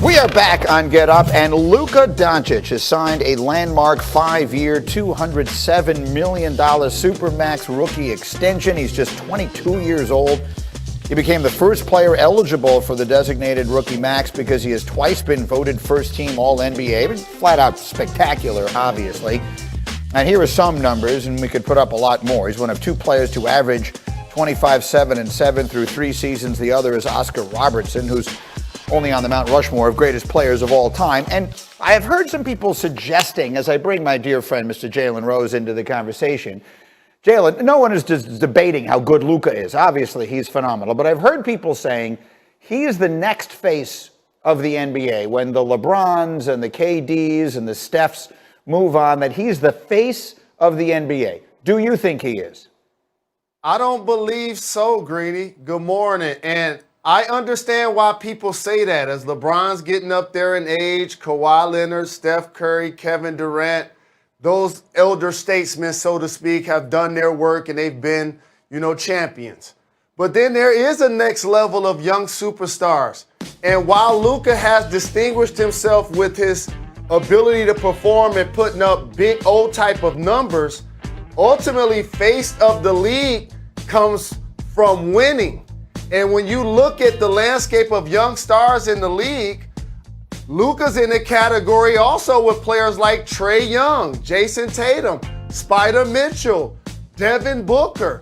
We are back on Get Up, and Luka Doncic has signed a landmark 5-year, $207 million Supermax rookie extension. He's just 22 years old. He became the first player eligible for the designated rookie max because he has twice been voted first-team All-NBA. Flat out spectacular, obviously. And here are some numbers, and we could put up a lot more. He's one of two players to average 25, 7, and 7 through 3 seasons. The other is Oscar Robertson, who's only on the Mount Rushmore of greatest players of all time. And I have heard some people suggesting, as I bring my dear friend Mr. Jalen Rose into the conversation, Jalen, no one is just debating how good Luka is. Obviously, he's phenomenal. But I've heard people saying he is the next face of the NBA. When the LeBrons and the KDs and the Stephs move on, that he's the face of the NBA. Do you think he is? I don't believe so, Greeny. Good morning. And I understand why people say that. As LeBron's getting up there in age, Kawhi Leonard, Steph Curry, Kevin Durant, those elder statesmen, so to speak, have done their work and they've been, champions. But then there is a next level of young superstars. And while Luka has distinguished himself with his ability to perform and putting up big old type of numbers, ultimately face of the league comes from winning. And when you look at the landscape of young stars in the league, Luka's in the category also with players like Trae Young, Jason Tatum, Spider Mitchell, Devin Booker.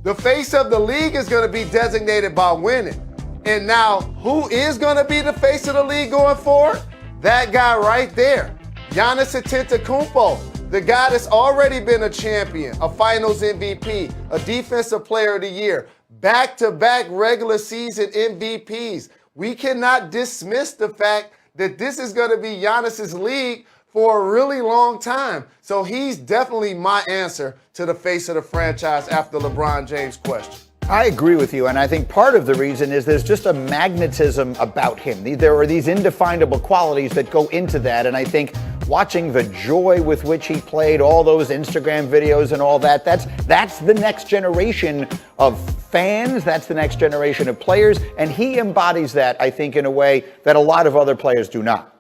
The face of the league is going to be designated by winning. And now, who is going to be the face of the league going forward? That guy right there, Giannis Antetokounmpo, the guy that's already been a champion, a Finals MVP, a Defensive Player of the Year, back-to-back regular season MVPs. We cannot dismiss the fact that this is going to be Giannis's league for a really long time. So he's definitely my answer to the face of the franchise after LeBron James' question. I agree with you, and I think part of the reason is there's just a magnetism about him. There are these indefinable qualities that go into that, and I think watching the joy with which he played, all those Instagram videos and all that, that's the next generation of fans, that's the next generation of players, and he embodies that, I think, in a way that a lot of other players do not.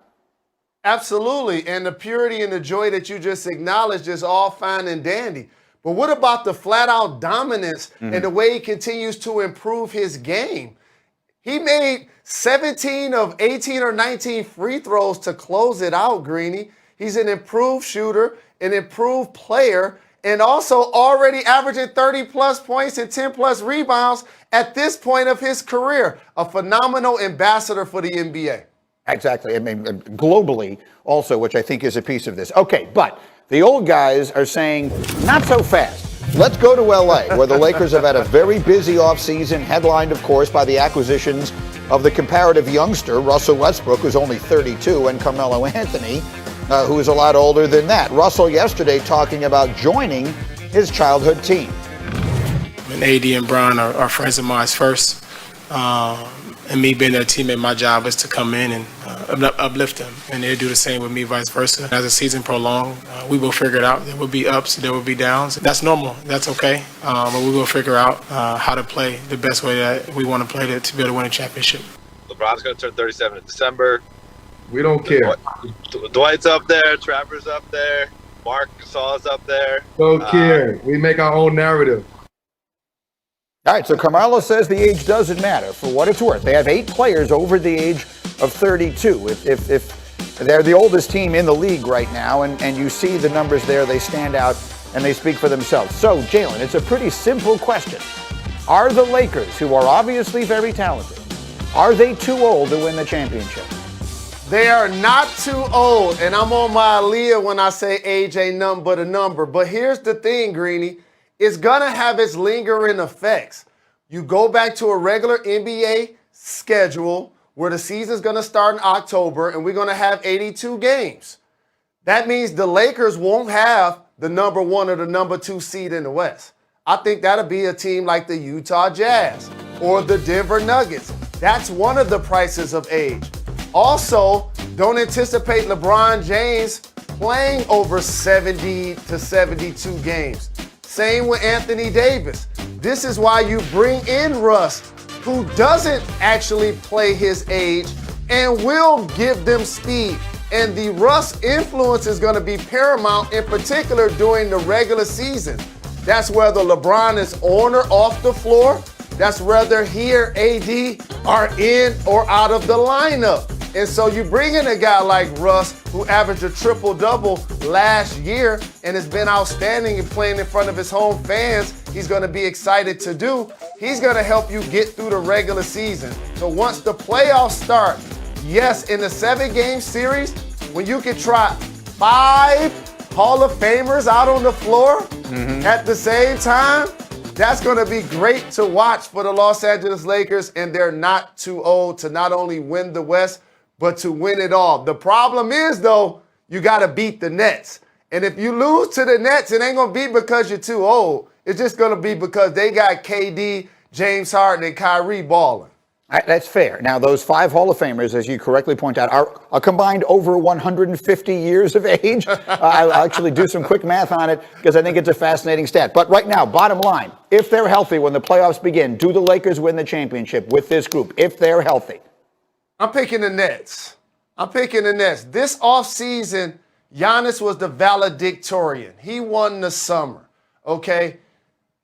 Absolutely, and the purity and the joy that you just acknowledged is all fine and dandy. But what about the flat-out dominance and the way he continues to improve his game? He made 17 of 18 or 19 free throws to close it out, Greeny. He's an improved shooter, an improved player, and also already averaging 30-plus points and 10-plus rebounds at this point of his career. A phenomenal ambassador for the NBA. Exactly. I mean, globally also, which I think is a piece of this. Okay, but the old guys are saying, not so fast. Let's go to LA, where the Lakers have had a very busy offseason, headlined, of course, by the acquisitions of the comparative youngster, Russell Westbrook, who's only 32, and Carmelo Anthony, who is a lot older than that. Russell yesterday talking about joining his childhood team. And AD and Bron are friends of mine first. And me being their teammate, my job is to come in and uplift them. And they do the same with me, vice versa. As the season prolongs, we will figure it out. There will be ups, there will be downs. That's normal. That's okay. But we will figure out how to play the best way that we want to play to be able to win a championship. LeBron's going to turn 37 in December. We don't care. Dwight's up there. Trevor's up there. Mark Gasol's up there. Don't care. We make our own narrative. All right, so Carmelo says the age doesn't matter. For what it's worth, they have 8 players over the age of 32. If they're the oldest team in the league right now, and you see the numbers there, they stand out and they speak for themselves. So, Jalen, it's a pretty simple question. Are the Lakers, who are obviously very talented, are they too old to win the championship? They are not too old, and I'm on my Aaliyah when I say age ain't nothing but a number. But here's the thing, Greeny. It's going to have its lingering effects. You go back to a regular NBA schedule where the season's going to start in October and we're going to have 82 games. That means the Lakers won't have the number 1 or the number 2 seed in the West. I think that'll be a team like the Utah Jazz or the Denver Nuggets. That's one of the prices of age. Also, don't anticipate LeBron James playing over 70 to 72 games. Same with Anthony Davis. This is why you bring in Russ, who doesn't actually play his age, and will give them speed. And the Russ influence is going to be paramount, in particular during the regular season. That's whether LeBron is on or off the floor. That's whether he or AD are in or out of the lineup. And so you bring in a guy like Russ, who averaged a triple-double last year and has been outstanding and playing in front of his home fans. He's going to be excited to do. He's going to help you get through the regular season. So once the playoffs start, yes, in the 7-game series, when you can try 5 Hall of Famers out on the floor at the same time, that's going to be great to watch for the Los Angeles Lakers, and they're not too old to not only win the West, but to win it all. The problem is, though, you got to beat the Nets. And if you lose to the Nets, it ain't going to be because you're too old. It's just going to be because they got KD, James Harden, and Kyrie balling. That's fair. Now, those 5 Hall of Famers, as you correctly point out, are a combined over 150 years of age. I'll actually do some quick math on it because I think it's a fascinating stat. But right now, bottom line, if they're healthy when the playoffs begin, do the Lakers win the championship with this group, if they're healthy? I'm picking the Nets. This offseason, Giannis was the valedictorian. He won the summer, okay?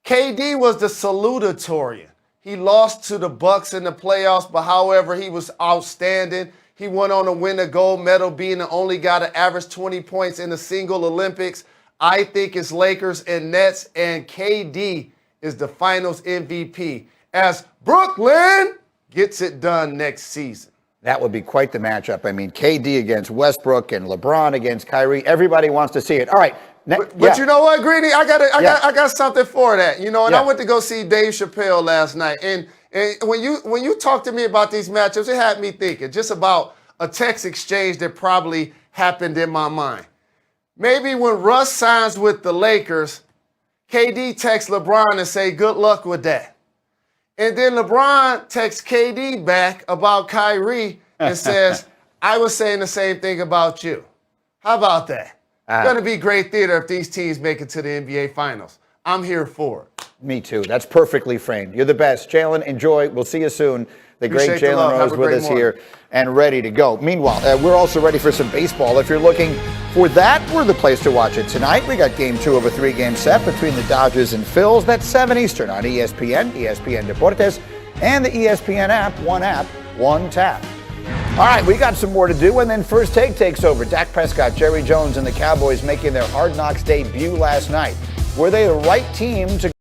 KD was the salutatorian. He lost to the Bucks in the playoffs, but however, he was outstanding. He went on to win a gold medal, being the only guy to average 20 points in a single Olympics. I think it's Lakers and Nets, and KD is the finals MVP as Brooklyn gets it done next season. That would be quite the matchup. I mean, KD against Westbrook and LeBron against Kyrie. Everybody wants to see it. All right. But you know what, Greeny? I got something for that. You know, and I went to go see Dave Chappelle last night. And when you talked to me about these matchups, it had me thinking just about a text exchange that probably happened in my mind. Maybe when Russ signs with the Lakers, KD texts LeBron and say, good luck with that. And then LeBron texts KD back about Kyrie and says, I was saying the same thing about you. How about that? It's going to be great theater if these teams make it to the NBA Finals. I'm here for it. Me too. That's perfectly framed. You're the best. Jalen, enjoy. We'll see you soon. The great Jalen Rose with us here and ready to go. Meanwhile, we're also ready for some baseball. If you're looking for that, we're the place to watch it tonight. We got game 2 of a 3-game set between the Dodgers and Phils. That's 7 Eastern on ESPN, ESPN Deportes, and the ESPN app, one tap. All right, we got some more to do, and then First Take takes over. Dak Prescott, Jerry Jones, and the Cowboys making their Hard Knocks debut last night. Were they the right team to